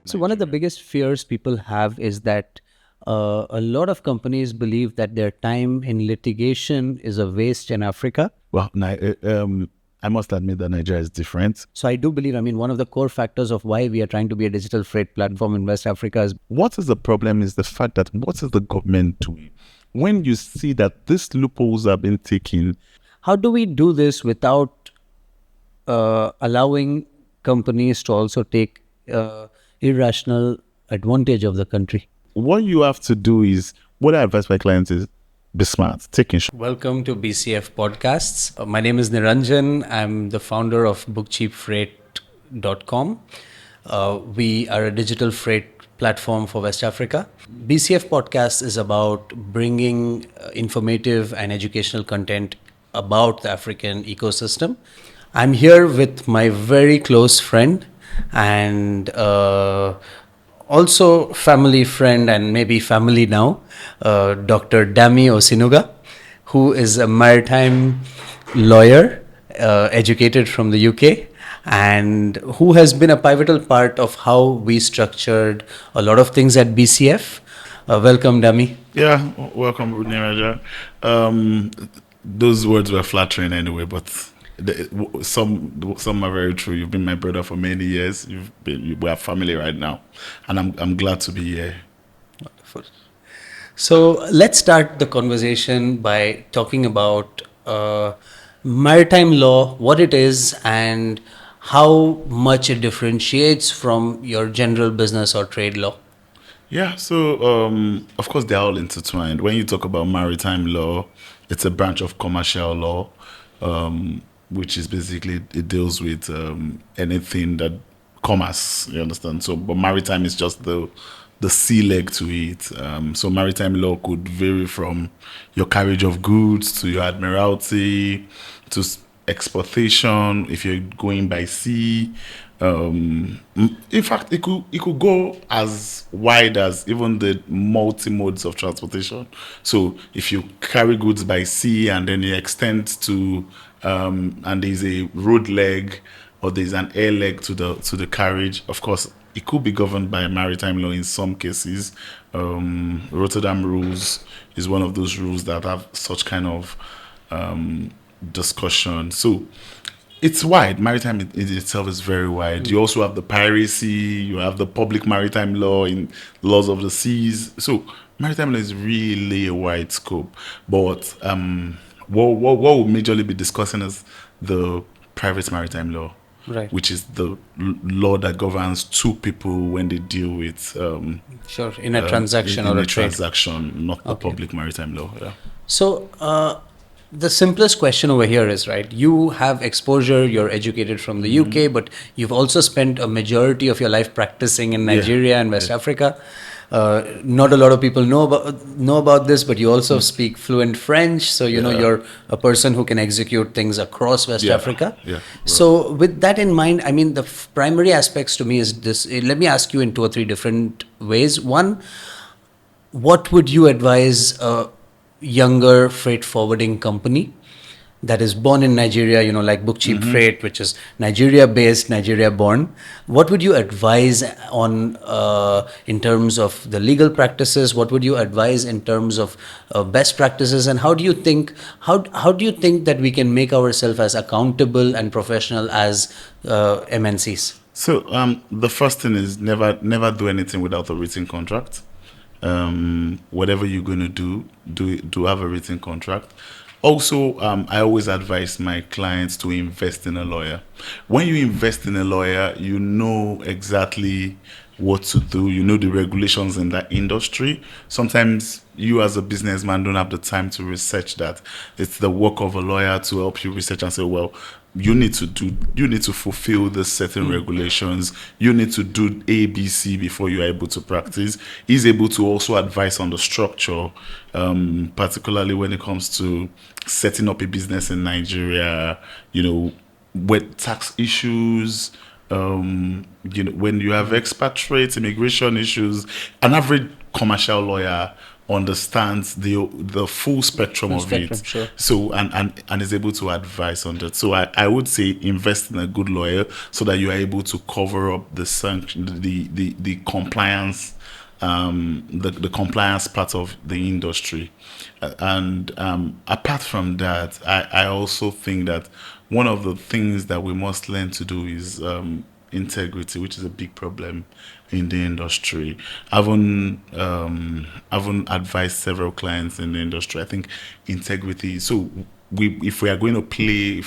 So one of the biggest fears people have is that a lot of companies believe that their time in litigation is a waste in Africa. Well, I must admit that Nigeria is different. So I do believe, one of the core factors of why we are trying to be a digital freight platform in West Africa is What is the problem is the fact that what is the government doing? When you see that these loopholes have been taken, how do we do this without allowing companies to also take irrational advantage of the country? what you have to do is, what I advise my clients is, be smart, take insurance. Welcome to BCF Podcasts. My name is Niranjan. I'm the founder of bookcheapfreight.com. We are a digital freight platform for West Africa. BCF Podcast is about bringing informative and educational content about the African ecosystem. I'm here with my very close friend and also family friend and maybe family now, Dr. Damilola Osinuga, who is a maritime lawyer, educated from the UK, and who has been a pivotal part of how we structured a lot of things at BCF. Welcome, Dami. Yeah, welcome, Niranjan. Those words were flattering anyway, but some are very true. You've been my brother for many years. We are family right now, and I'm glad to be here. Wonderful. So let's start the conversation by talking about maritime law, what it is, and how much it differentiates from your general business or trade law. Yeah, so of course they're all intertwined. When you talk about maritime law, it's a branch of commercial law, which is basically, it deals with anything that commerce, you understand? So, but maritime is just the sea leg to it. So maritime law could vary from your carriage of goods to your admiralty to exportation if you're going by sea. In fact, it could go as wide as even the multi modes of transportation. So if you carry goods by sea and then you extend to and there's a road leg or there's an air leg to the carriage, of course it could be governed by maritime law in some cases. Rotterdam rules is one of those rules that have such kind of discussion. So it's wide. Maritime in itself is very wide. You also have the piracy, you have the public maritime law in laws of the seas. So maritime law is really a wide scope. But what we'll majorly be discussing is the private maritime law, Right. which is the law that governs two people when they deal with Sure, in a transaction in or a a trade. transaction, not the Okay. public maritime law. Yeah. So, the simplest question over here is, right, you have exposure, you're educated from the UK, but you've also spent a majority of your life practicing in Nigeria and West Africa. Not a lot of people know about this, but you also speak fluent French, so you know you're a person who can execute things across West Africa. Yeah. So with that in mind, the primary aspects to me is this. Let me ask you in 2 or 3 different ways. One, what would you advise a younger freight forwarding company that is born in Nigeria, like Book Cheap Freight, which is Nigeria-based, Nigeria-born? What would you advise on in terms of the legal practices? What would you advise in terms of best practices? And how do you think that we can make ourselves as accountable and professional as MNCs? So the first thing is never do anything without a written contract. Whatever you're going to do have a written contract. Also, I always advise my clients to invest in a lawyer. When you invest in a lawyer, you know exactly what to do. You know the regulations in that industry. Sometimes you as a businessman don't have the time to research that. It's the work of a lawyer to help you research and say, well, you need to fulfill the certain regulations. You need to do ABC before you are able to practice. He's able to also advise on the structure, particularly when it comes to setting up a business in Nigeria, with tax issues, when you have expatriate, immigration issues. An average commercial lawyer understands the full spectrum Full of spectrum, it. sure. So and is able to advise on that. So I would say invest in a good lawyer so that you are able to cover up the sanction, the compliance, the compliance part of the industry. And apart from that, I also think that one of the things that we must learn to do is integrity, which is a big problem in the industry. I've advised several clients in the industry. I think integrity. So if we are going to play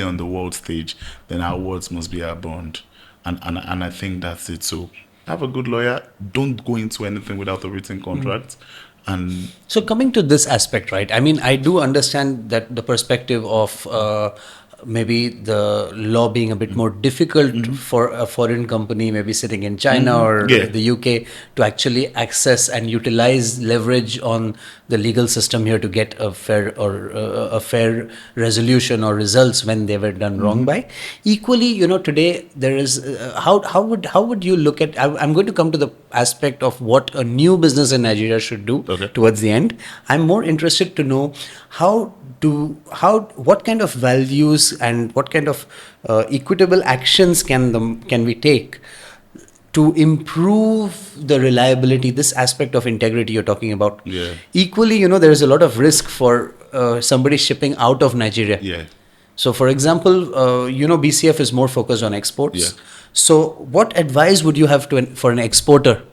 on the world stage, then our words must be our bond, and I think that's it. So have a good lawyer. Don't go into anything without a written contract, and So coming to this aspect, right? I mean, I do understand that the perspective of maybe the law being a bit more difficult for a foreign company, maybe sitting in China or yeah. the UK, to actually access and utilize leverage on the legal system here to get a fair resolution or results when they were done wrong by. Equally, today there is how would you look at? I'm going to come to the aspect of what a new business in Nigeria should do Okay. towards the end. I'm more interested to know what kind of values and what kind of equitable actions can we take to improve the reliability, this aspect of integrity you're talking about. Yeah. Equally, there is a lot of risk for somebody shipping out of Nigeria. Yeah. So, for example, BCF is more focused on exports. Yeah. So, what advice would you have for an exporter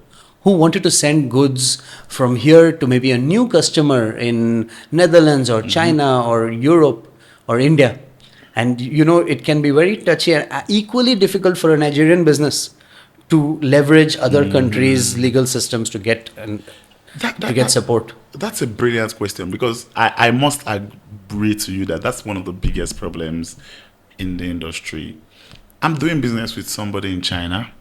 who wanted to send goods from here to maybe a new customer in Netherlands or China or Europe or India? And, it can be very touchy and equally difficult for a Nigerian business to leverage other countries' legal systems to get support. That's a brilliant question, because I must agree to you that that's one of the biggest problems in the industry. I'm doing business with somebody in China,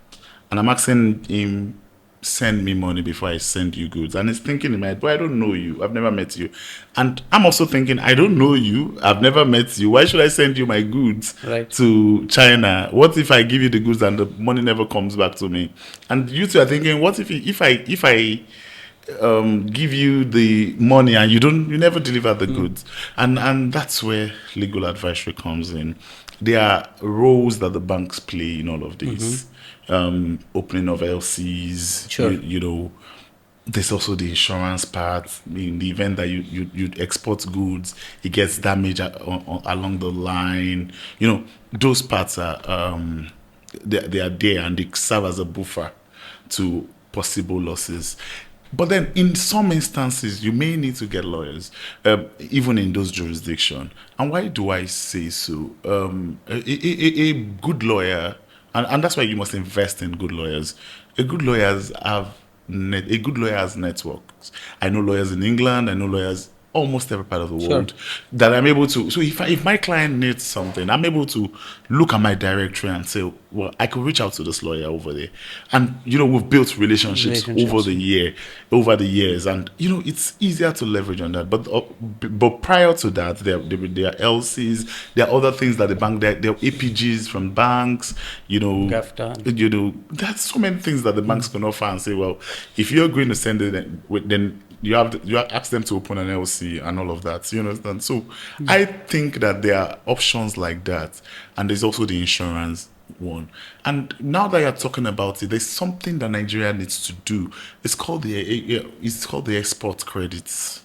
and I'm asking him, send me money before I send you goods. And he's thinking in my head, but I don't know you. I've never met you. And I'm also thinking, I don't know you. I've never met you. Why should I send you my goods Right. to China? What if I give you the goods and the money never comes back to me? And you two are thinking, what if I give you the money and you never deliver the goods? And that's where legal advisory comes in. There are roles that the banks play in all of this. Opening of LCs, Sure. there's also the insurance part. In the event that you export goods, it gets damaged along the line. Those parts are they are there, and they serve as a buffer to possible losses. But then, in some instances, you may need to get lawyers, even in those jurisdictions. And why do I say so? A good lawyer, and that's why you must invest in good lawyers. A good lawyer has networks. I know lawyers in England. I know lawyers almost every part of the world that I'm able to. So if my client needs something, I'm able to look at my directory and say, well, I could reach out to this lawyer over there. And we've built relationships over the years, and it's easier to leverage on that. But prior to that, there are LCs, there are other things that the bank, there are APGs from banks, there's so many things that the banks can offer and say, well, if you're going to send it, then you ask them to open an LC and all of that. You understand? So I think that there are options like that, and there's also the insurance one. And now that you're talking about it, there's something that Nigeria needs to do. It's called the export credits,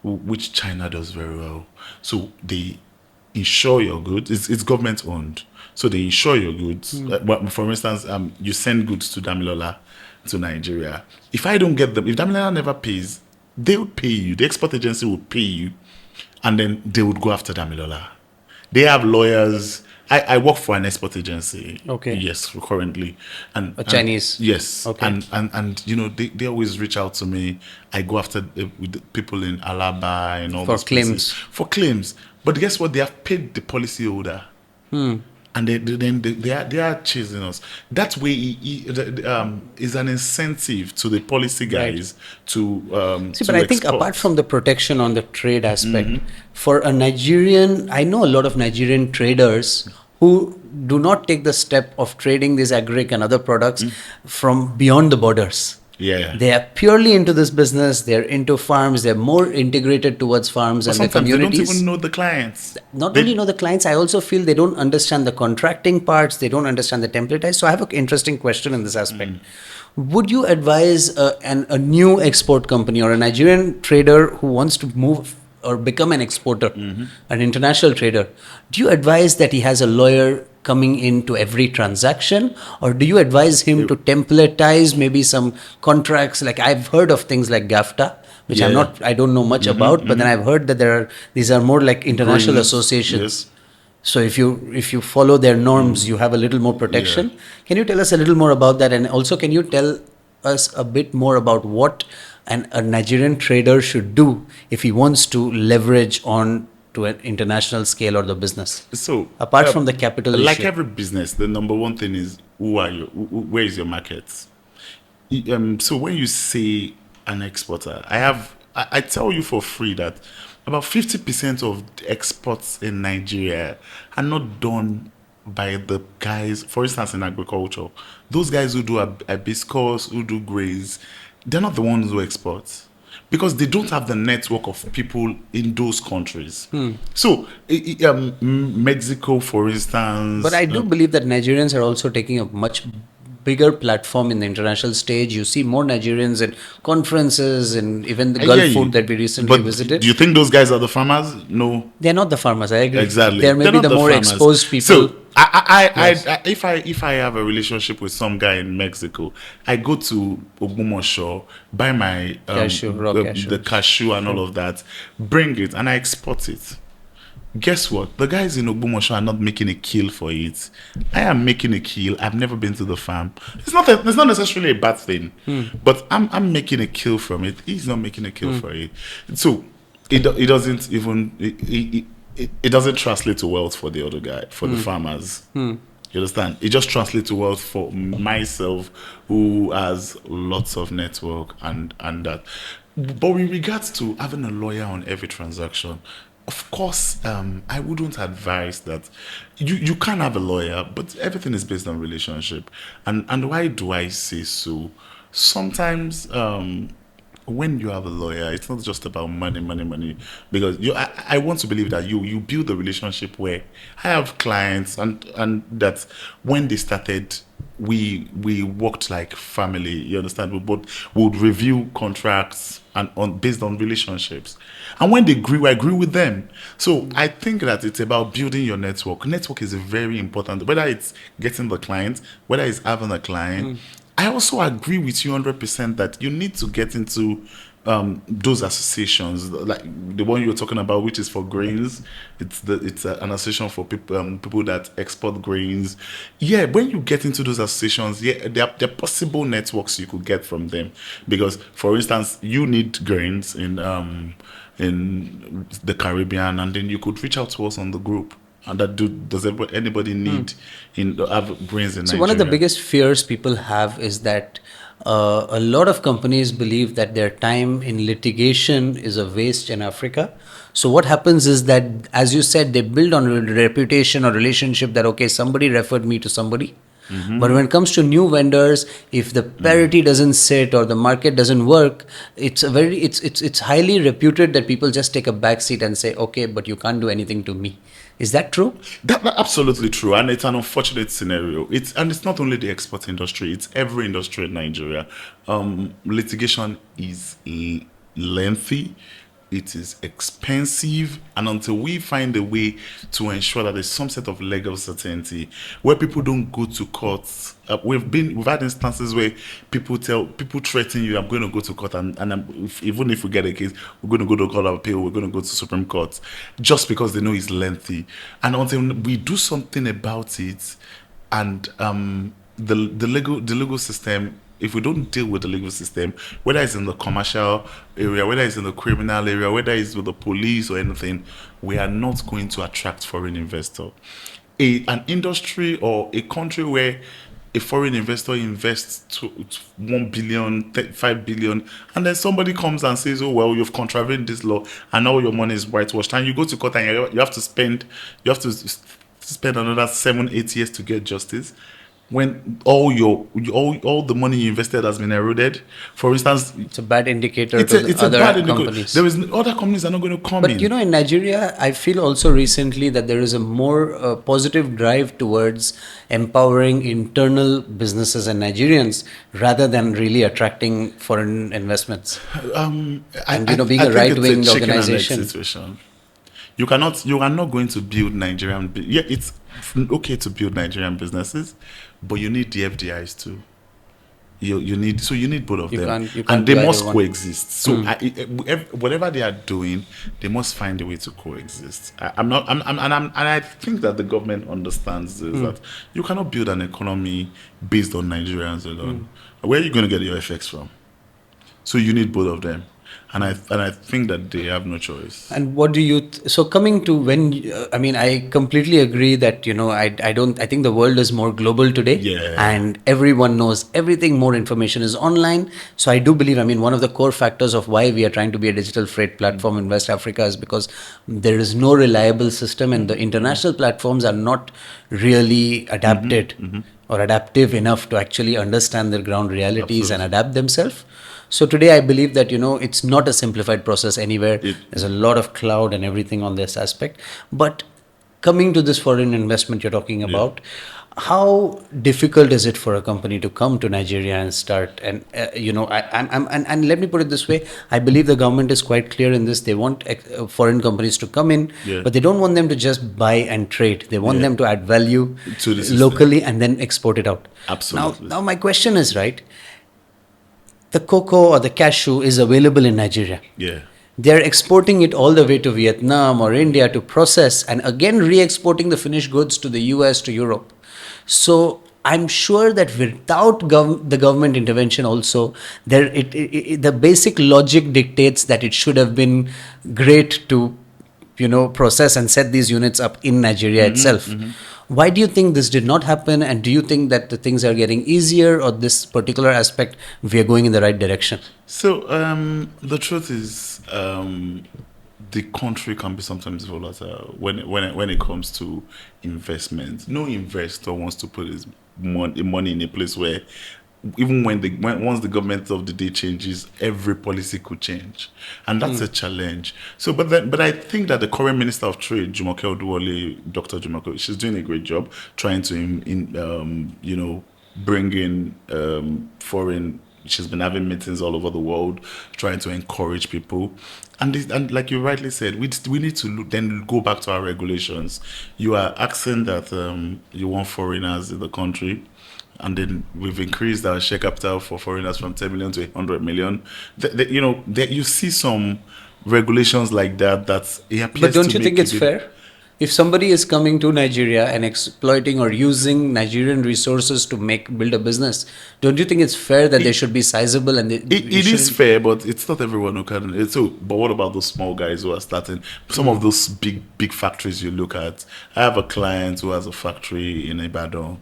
which China does very well. So they insure your goods. It's government owned, so they insure your goods. For instance, you send goods to Damilola to Nigeria. If I don't get them, if Damilola never pays, they would pay you. The export agency would pay you, and then they would go after Damilola. They have lawyers. I work for an export agency. Okay. Yes, currently. And Chinese. Yes. Okay. And they always reach out to me. I go after with the people in Alaba and all For those places. claims. For claims. But guess what? They have paid the policy holder. And they are chasing us. That way is an incentive to the policy guys to See, but I think apart from the protection on the trade aspect, for a Nigerian, I know a lot of Nigerian traders who do not take the step of trading these agric and other products from beyond the borders. Yeah. They are purely into this business. They're into farms. They're more integrated towards farms But and the sometimes they don't communities. even know the clients. Not They, only know the clients, I also feel they don't understand the contracting parts. They don't understand the templatized. So I have an interesting question in this aspect. Would you advise a new export company or a Nigerian trader who wants to move or become an exporter, an international trader? Do you advise that he has a lawyer coming into every transaction, or do you advise him to templatize maybe some contracts? Like I've heard of things like GAFTA, which Yeah. I don't know much about, but then I've heard that these are more like international Greens, associations. yes. So if you follow their norms, you have a little more protection. Can you tell us a little more about that? And also, can you tell us a bit more about what a Nigerian trader should do if he wants to leverage on to an international scale or the business? So Apart from the capital like issue. every business, the number one thing is where is your market? So when you say an exporter, I tell you for free that about 50% of the exports in Nigeria are not done by the guys, for instance, in agriculture. Those guys who do hibiscus, who do grains, they're not the ones who export because they don't have the network of people in those countries. So, Mexico, for instance. But I do believe that Nigerians are also taking a much bigger platform in the international stage. You see more Nigerians in conferences and even the I Gulf hear you. food that we recently But visited. do you think those guys are the farmers? No. They're not the farmers. I agree. Exactly. They're maybe not the more farmers. exposed people. So Yes. if I have a relationship with some guy in Mexico, I go to Ogumosho, buy my Cashew, raw cashew. the cashew and all of that, bring it, and I export it. Guess what? The guys in Ogumosho are not making a kill for it. I am making a kill. I've never been to the farm. It's not necessarily a bad thing, but I'm making a kill from it. He's not making a kill for it. So it doesn't even it doesn't translate to wealth for the other guy, for the farmers. You understand? It just translates to wealth for myself, who has lots of network and that. But with regards to having a lawyer on every transaction, of course, I wouldn't advise that. You can have a lawyer, but everything is based on relationship. And why do I say so? Sometimes when you have a lawyer, it's not just about money. Because I want to believe that you build a relationship where I have clients and that when they started, we worked like family. You understand? We would review contracts and based on relationships. And when they grew, I grew with them. So I think that it's about building your network. Network is very important. Whether it's getting the client, whether it's having a client. I also agree with you 100% that you need to get into those associations, like the one you're talking about, which is for grains. It's an association for people that export grains. Yeah, when you get into those associations, yeah, there are possible networks you could get from them. Because, for instance, you need grains in the Caribbean, and then you could reach out to us on the group. And does anybody need have grains in Nigeria? So one of the biggest fears people have is that a lot of companies believe that their time in litigation is a waste in Africa. So what happens is that, as you said, they build on a reputation or relationship that, okay, somebody referred me to somebody. But when it comes to new vendors, if the parity doesn't sit or the market doesn't work, it's highly reputed that people just take a back seat and say, okay, but you can't do anything to me. Is that true? That's absolutely true, and it's an unfortunate scenario. It's not only the export industry; it's every industry in Nigeria. Litigation is lengthy, it is expensive, and until we find a way to ensure that there's some set of legal certainty where people don't go to courts. We've had instances where people threaten you, I'm going to go to court, and even if we get a case, we're going to go to court of appeal, we're going to go to Supreme Court, just because they know it's lengthy. And until we do something about it, and the legal system, if we don't deal with the legal system, whether it's in the commercial area, whether it's in the criminal area, whether it's with the police or anything, we are not going to attract foreign investor. An industry or a country where a foreign investor invests 1 billion, 5 billion, and then somebody comes and says, oh, well, you've contravened this law and all your money is whitewashed, and you go to court and you have to spend another 7-8 years to get justice. when all the money you invested has been eroded. For instance, It's a bad indicator to the it's a other bad indicator. companies. There is other companies are not going to come But in. you know, in Nigeria, I feel also recently that there is a more positive drive towards empowering internal businesses and Nigerians rather than really attracting foreign investments. And you know, being a think it's right-wing chicken and egg organization. situation. You are not going to build Nigerian. Yeah, it's okay to build Nigerian businesses, but you need the FDIs too. You need both of You them, can't and they do either must one. coexist. So whatever they are doing, they must find a way to coexist. And I think that the government understands this, that you cannot build an economy based on Nigerians alone. Where are you going to get your FX from? So you need both of them, and I think that they have no choice. And what do you so coming to when I mean I completely agree that you know I think the world is more global today, Yeah. and everyone knows everything, more information is online. So I do believe, I mean, one of the core factors of why we are trying to be a digital freight platform in West Africa is because there is no reliable system, and the international platforms are not really adapted or adaptive enough to actually understand their ground realities and Absolutely. adapt themselves. So today I believe that, you know, it's not a simplified process anywhere. There's a lot of cloud and everything on this aspect. But coming to this foreign investment you're talking about, how difficult is it for a company to come to Nigeria and start? And you know, and let me put it this way: I believe the government is quite clear in this. They want foreign companies to come in, Yeah. but they don't want them to just buy and trade. They want Yeah. them to add value To the system. locally and then export it out. Absolutely. Now my question is, right? The cocoa or the cashew is available in Nigeria. Yeah. They're exporting it all the way to Vietnam or India to process, and again re-exporting the finished goods to the US, to Europe. So I'm sure that without the government intervention also, the basic logic dictates that it should have been great to, you know, process and set these units up in Nigeria itself. Why do you think this did not happen? And do you think that the things are getting easier, or this particular aspect we are going in the right direction? So the truth is, the country can be sometimes volatile when it comes to investment. No investor wants to put his money in a place where even once the government of the day changes, every policy could change, and that's a challenge. So, but I think that the current Minister of Trade, Jumoke Oduwole, Dr. Jumoke, she's doing a great job trying to bring in foreign. She's been having meetings all over the world, trying to encourage people, and like you rightly said, we need to then go back to our regulations. You are asking that you want foreigners in the country, and then we've increased our share capital for foreigners from 10 million to 100 million. You see some regulations like that it appears. But don't to you think make it's fair? If somebody is coming to Nigeria and exploiting or using Nigerian resources to build a business, don't you think it's fair that they should be sizable and It is fair, but it's not everyone who can. So, but what about those small guys who are starting? Some of those big factories you look at. I have a client who has a factory in Ibadan,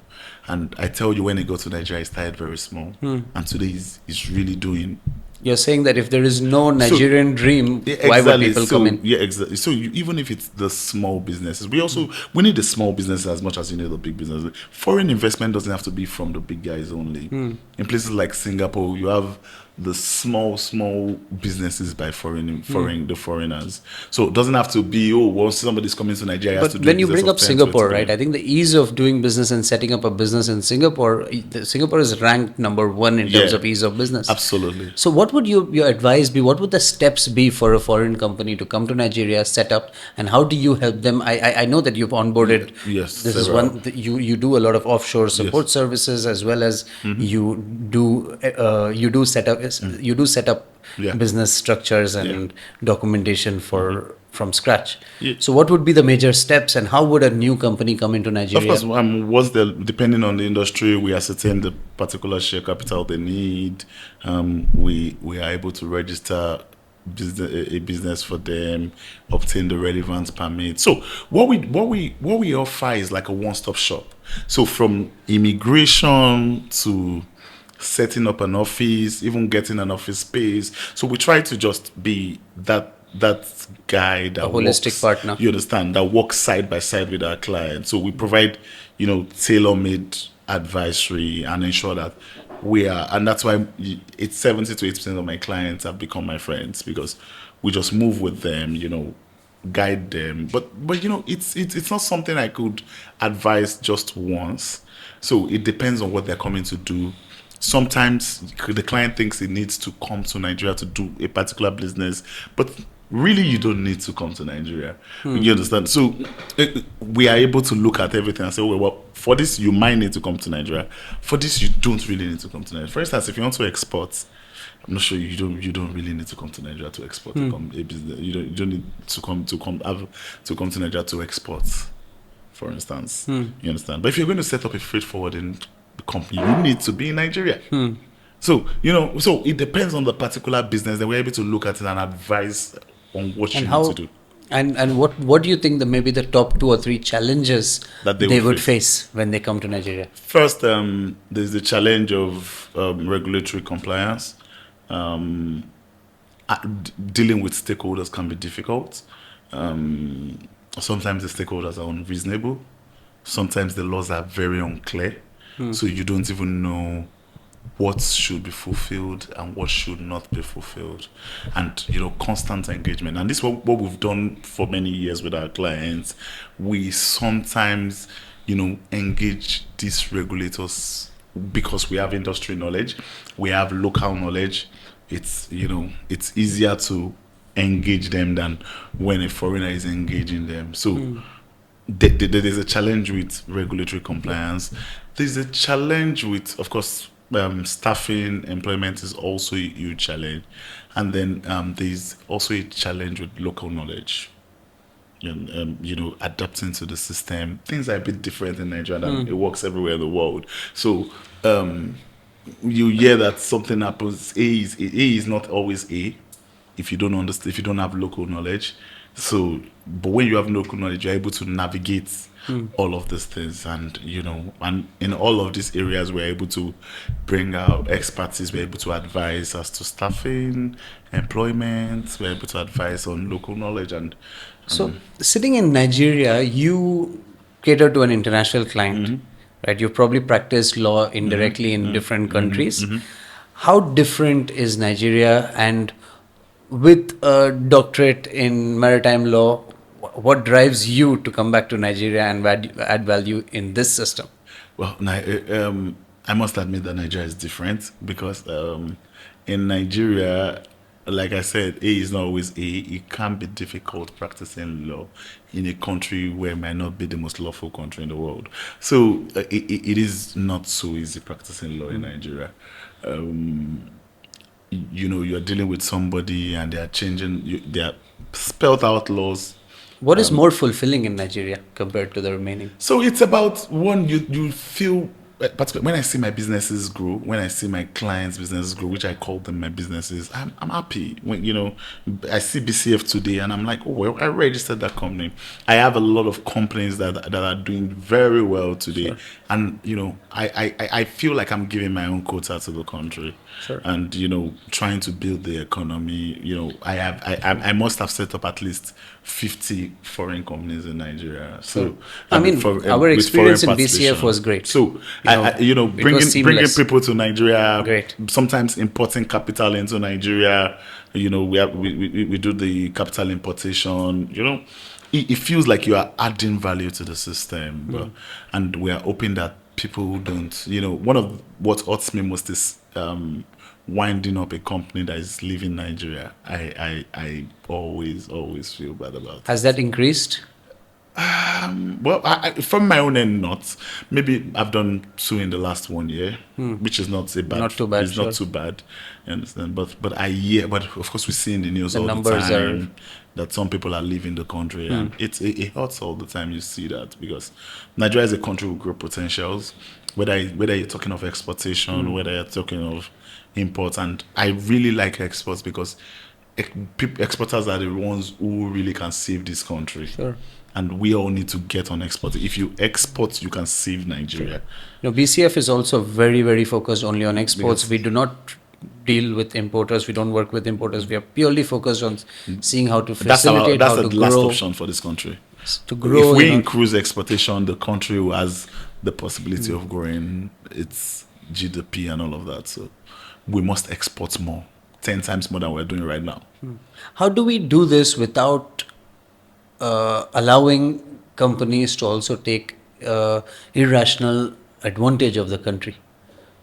and I tell you, when he got to Nigeria, he started very small, and today he's really doing. You're saying that if there is no Nigerian dream, Yeah, why would exactly. people come in? Yeah, exactly. So even if it's the small businesses, we need the small businesses as much as you need the big businesses. Foreign investment doesn't have to be from the big guys only. In places like Singapore, you have the small businesses by the foreigners. So it doesn't have to be once somebody's coming to Nigeria. But when you bring up Singapore, right? I think the ease of doing business and setting up a business in Singapore, Singapore is ranked number 1 in terms of ease of business. Absolutely. So what would your advice be? What would the steps be for a foreign company to come to Nigeria, set up, and how do you help them? I know that you've onboarded. Yes, This is several. one. You do a lot of offshore support services, as well as you do set up business structures and documentation from scratch. Yeah. So what would be the major steps, and how would a new company come into Nigeria? Of course, depending on the industry, we ascertain the particular share capital they need. We are able to register a business for them, obtain the relevant permit. So what we offer is like a one-stop shop. So from immigration to setting up an office, even getting an office space. So we try to just be that guy that A holistic partner. You understand, that works side by side with our client. So we provide tailor-made advisory and ensure that we are, and that's why it's 70 to 80% of my clients have become my friends, because we just move with them, guide them. But it's not something I could advise just once. So it depends on what they're coming to do. Sometimes the client thinks he needs to come to Nigeria to do a particular business, but really you don't need to come to Nigeria. You understand? So we are able to look at everything and say, well, for this you might need to come to Nigeria. For this you don't really need to come to Nigeria. For instance, if you want to export, I'm not sure you don't really need to come to Nigeria to export a business. You don't need to come to Nigeria to export, for instance. You understand? But if you're going to set up a freight forwarding company, you need to be in Nigeria. So so it depends on the particular business that we're able to look at it and advise on what you need to do. And what do you think maybe the top 2 or 3 challenges that they would face when they come to Nigeria? First, there's the challenge of regulatory compliance. Dealing with stakeholders can be difficult. Sometimes the stakeholders are unreasonable. Sometimes the laws are very unclear. So you don't even know what should be fulfilled and what should not be fulfilled. And, constant engagement. And this is what we've done for many years with our clients. We sometimes, engage these regulators because we have industry knowledge, we have local knowledge. It's easier to engage them than when a foreigner is engaging them. So there's a challenge with regulatory compliance. There's a challenge with, of course, staffing, employment is also a huge challenge. And then there's also a challenge with local knowledge. Adapting to the system. Things are a bit different in Nigeria than it works everywhere in the world. So you hear that something happens. A is not always A if you don't understand, if you don't have local knowledge. So, but when you have local knowledge, you're able to navigate all of these things, and and in all of these areas, we're able to bring out expertise. We're able to advise as to staffing, employment. We're able to advise on local knowledge, and so sitting in Nigeria, you cater to an international client, right? You probably practice law indirectly in different countries. How different is Nigeria? And with a doctorate in maritime law, what drives you to come back to Nigeria and add value in this system? Well, I must admit that Nigeria is different because in Nigeria, like I said, A is not always A. It can be difficult practicing law in a country where it might not be the most lawful country in the world. So it is not so easy practicing law in Nigeria. You're dealing with somebody and they are changing, they are spelled out laws. What is more fulfilling in Nigeria compared to the remaining? So it's about one, you feel, particularly when I see my businesses grow, when I see my clients' businesses grow, which I call them my businesses, I'm happy. When I see BCF today and I'm like, oh well, I registered that company. I have a lot of companies that are doing very well today, sure. And I feel like I'm giving my own quota to the country, sure. And trying to build the economy. I must have set up at least 50 foreign companies in Nigeria. So our experience in BCF was great. So bringing people to Nigeria, great. Sometimes importing capital into Nigeria. We do the capital importation. It feels like you are adding value to the system, and we are hoping that people don't. One of what hurts me most is winding up a company that is leaving Nigeria. I always feel bad about it. Has that increased? Well, from my own end, not. Maybe I've done 2 in the last 1 year, which is not bad. Not too bad. It's not too bad. You understand? But I hear. But of course, we see in the news all the time that some people are leaving the country, and it hurts all the time. You see that because Nigeria is a country with great potentials. Whether you're talking of exportation, whether you're talking of imports, and I really like exports because exporters are the ones who really can save this country. Sure. And we all need to get on export. If you export, you can save Nigeria. BCF is also very, very focused only on exports. Because we do not deal with importers. We don't work with importers. We are purely focused on seeing how to facilitate, that's how to the grow. last option for this country. To grow, if we increase exportation, the country has the possibility of growing its GDP and all of that. So we must export more, 10 times more than we're doing right now. How do we do this without allowing companies to also take irrational advantage of the country?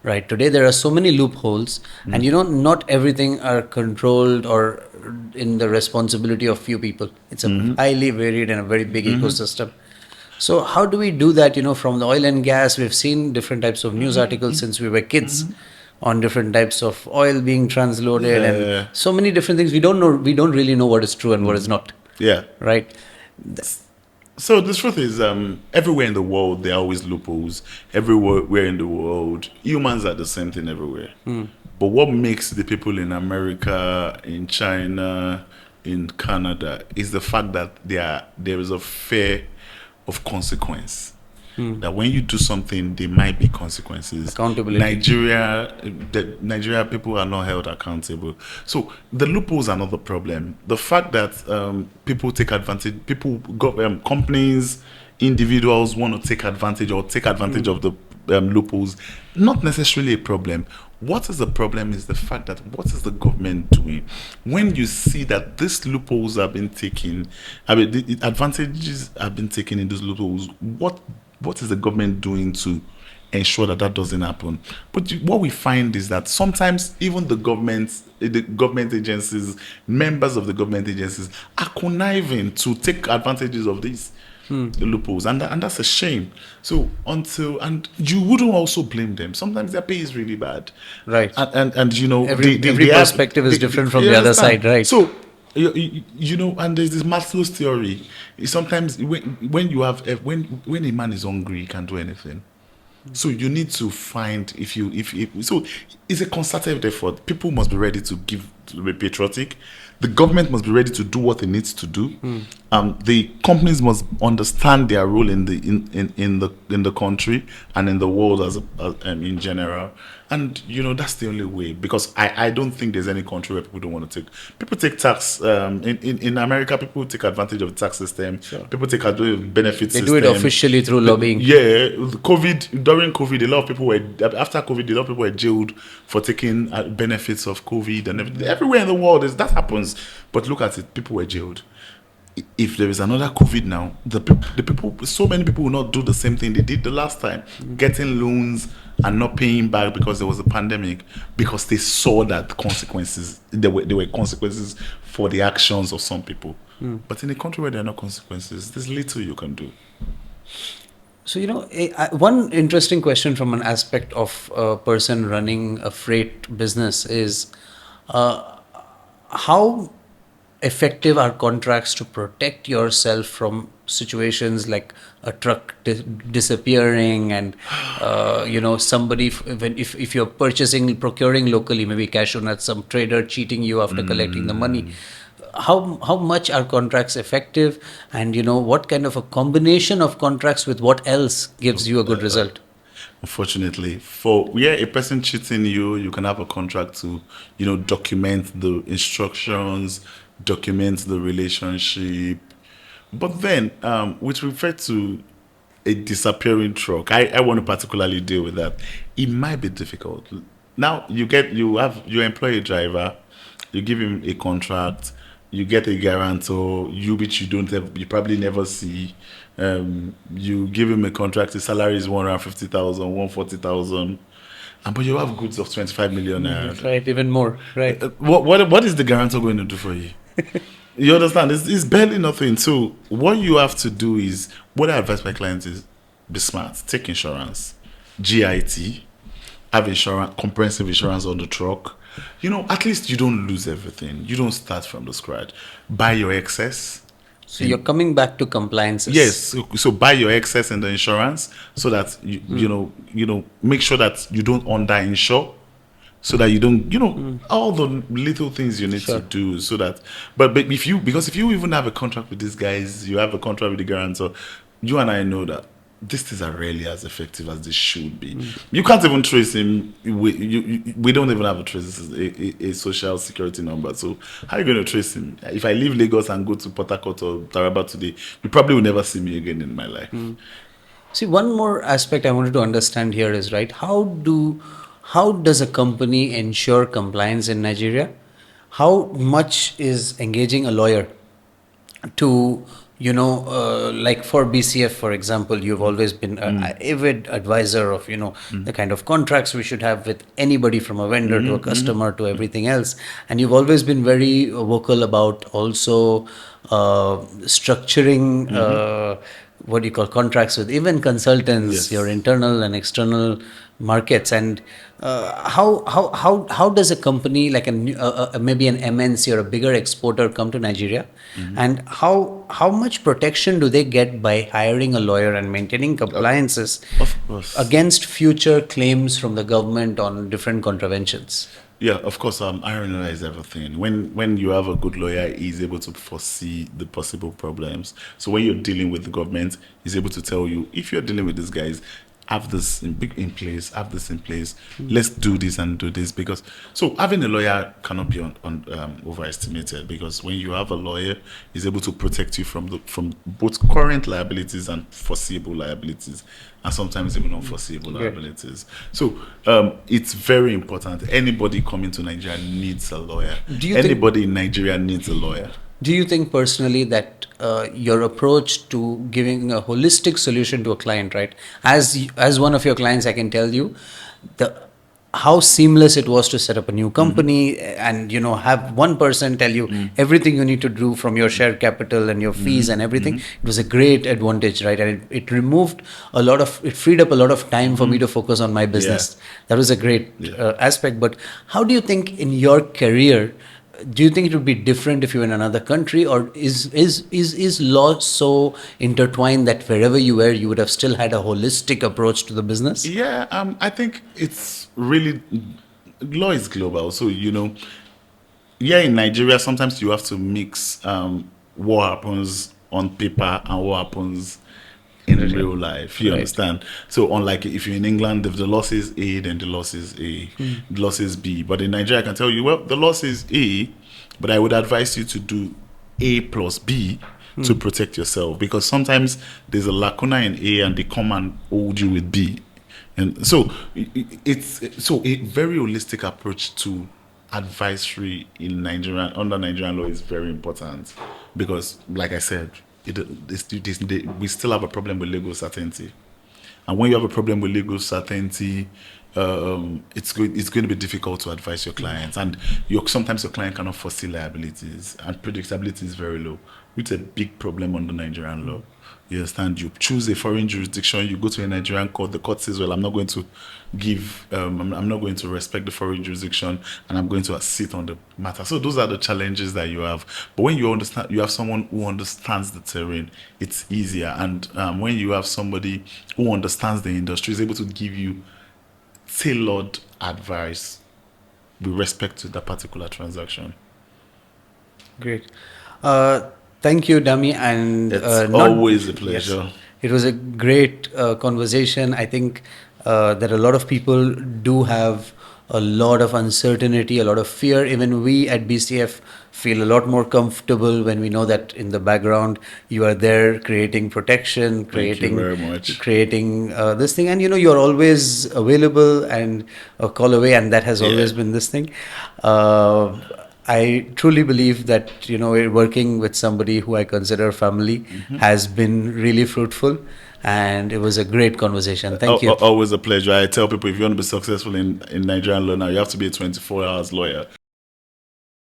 Right. Today there are so many loopholes, and not everything are controlled or in the responsibility of few people. It's a highly varied and a very big ecosystem. So how do we do that? From the oil and gas, we've seen different types of news articles since we were kids on different types of oil being transloaded and so many different things. We don't know. We don't really know what is true and what is not. Yeah. Right. So the truth is, everywhere in the world, there are always loopholes. Everywhere in the world, humans are the same thing everywhere. But what makes the people in America, in China, in Canada, is the fact that there is a fear of consequence. That when you do something, there might be consequences. Accountability. Nigeria people are not held accountable. So the loopholes are not the problem. The fact that people take advantage, companies, individuals want to take advantage of the loopholes, not necessarily a problem. What is the problem is the fact that what is the government doing? When you see that these loopholes have been taken, the advantages have been taken in those loopholes, what is the government doing to ensure that doesn't happen? But what we find is that sometimes even the government agencies, members of the government agencies are conniving to take advantages of these loopholes, and that's a shame. So and you wouldn't also blame them. Sometimes their pay is really bad, right? And every perspective is different from the other side, right? So and there's this Maslow's theory. Sometimes when a man is hungry, he can't do anything. So you need to find so it's a concerted effort. People must be ready to be patriotic. The government must be ready to do what it needs to do. The companies must understand their role in the country and in the world as in general. And that's the only way, because I don't think there's any country where people don't want to take tax. In America, people take advantage of the tax system. Sure. People take advantage of the benefit system. They do it officially through lobbying. Yeah, during COVID, a lot of people were jailed for taking benefits of COVID and everything. Everywhere in the world that happens. But look at it, people were jailed. If there is another COVID now, the people, so many people will not do the same thing they did the last time, getting loans and not paying back because there was a pandemic, because they saw that there were consequences for the actions of some people. But in a country where there are no consequences, there's little you can do. So, one interesting question from an aspect of a person running a freight business is how effective are contracts to protect yourself from situations like a truck disappearing and somebody, if you're procuring locally, maybe cashew nuts, some trader cheating you after collecting the money. How much are contracts effective, and what kind of a combination of contracts with what else gives you a good result? Unfortunately, a person cheating you can have a contract to document the instructions, document the relationship. But then with regard to a disappearing truck, I want to particularly deal with that. It might be difficult. Now you employ a driver, you give him a contract, you get a guarantor, which you probably never see. You give him a contract, his salary is 150,000, 140,000, but you have goods of 25 million. Right, even more. Right. What is the guarantor going to do for you? You understand? It's barely nothing. So what you have to do is, what I advise my clients is, be smart. Take insurance, GIT, have insurance, comprehensive insurance on the truck. At least you don't lose everything. You don't start from the scratch. Buy your excess. So you're coming back to compliances. Yes. So buy your excess in the insurance so that you make sure that you don't under-insure, so that you don't all the little things you need to do, so that. But if you even have a contract with these guys, you have a contract with the guarantor, you and I know that these things are rarely as effective as they should be. You can't even trace him. We don't even have a social security number. So how are you going to trace him? If I leave Lagos and go to Port Harcourt or Taraba today, you probably will never see me again in my life. See, one more aspect I wanted to understand here is, right, how does a company ensure compliance in Nigeria? How much is engaging a lawyer to, like for BCF, for example, you've always been an avid advisor of, the kind of contracts we should have with anybody from a vendor to a customer to everything else. And you've always been very vocal about also structuring, what do you call, contracts with even consultants, your Yes. internal and external markets. And how does a company like maybe an MNC or a bigger exporter come to Nigeria, and how much protection do they get by hiring a lawyer and maintaining compliances Of course. against future claims from the government on different contraventions? Yeah, of course. Iron is everything. When you have a good lawyer, he's able to foresee the possible problems. So when you're dealing with the government, he's able to tell you, if you're dealing with these guys, have this in place, have this in place. Let's do this and do this, because so having a lawyer cannot be overestimated, because when you have a lawyer, he's able to protect you from both current liabilities and foreseeable liabilities, and sometimes even unforeseeable liabilities. So it's very important. Anybody coming to Nigeria needs a lawyer. Do you think- Anybody in Nigeria needs a lawyer. Do you think personally that your approach to giving a holistic solution to a client, right? As one of your clients, I can tell you the how seamless it was to set up a new company and have one person tell you everything you need to do from your share capital and your fees and everything. It was a great advantage, right? And it freed up a lot of time for me to focus on my business. That was a great aspect. But how do you think in your career, do you think it would be different if you were in another country, or is law so intertwined that wherever you were, you would have still had a holistic approach to the business? Yeah, I think it's really, law is global. So yeah, in Nigeria, sometimes you have to mix what happens on paper and what happens in real life. You understand? So unlike if you're in England, if the law says A, then the law says A, the law says B. But in Nigeria, I can tell you, well, the law says A, but I would advise you to do A plus B to protect yourself, because sometimes there's a lacuna in A and they come and hold you with B. And so it's so a very holistic approach to advisory in Nigeria under Nigerian law is very important, because, like I said, we still have a problem with legal certainty, and when you have a problem with legal certainty, it's going to be difficult to advise your clients, and sometimes your client cannot foresee liabilities, and predictability is very low, which is a big problem under Nigerian law. You understand? You choose a foreign jurisdiction, you go to a Nigerian court, the court says, well, I'm not going to I'm not going to respect the foreign jurisdiction, and I'm going to sit on the matter. So those are the challenges that you have. But when you have someone who understands the terrain, it's easier. And when you have somebody who understands the industry, is able to give you tailored advice with respect to that particular transaction. Great. Thank you, Dami. And It's always a pleasure. Yes, it was a great conversation. I think that a lot of people do have a lot of uncertainty, a lot of fear. Even we at BCF feel a lot more comfortable when we know that in the background you are there creating protection, creating Thank you very much. creating this thing, and you're always available and a call away, and that has always been this thing. I truly believe that working with somebody who I consider family has been really fruitful, and it was a great conversation. Thank you. Always a pleasure. I tell people, if you want to be successful in Nigerian law now, you have to be a 24 hours lawyer.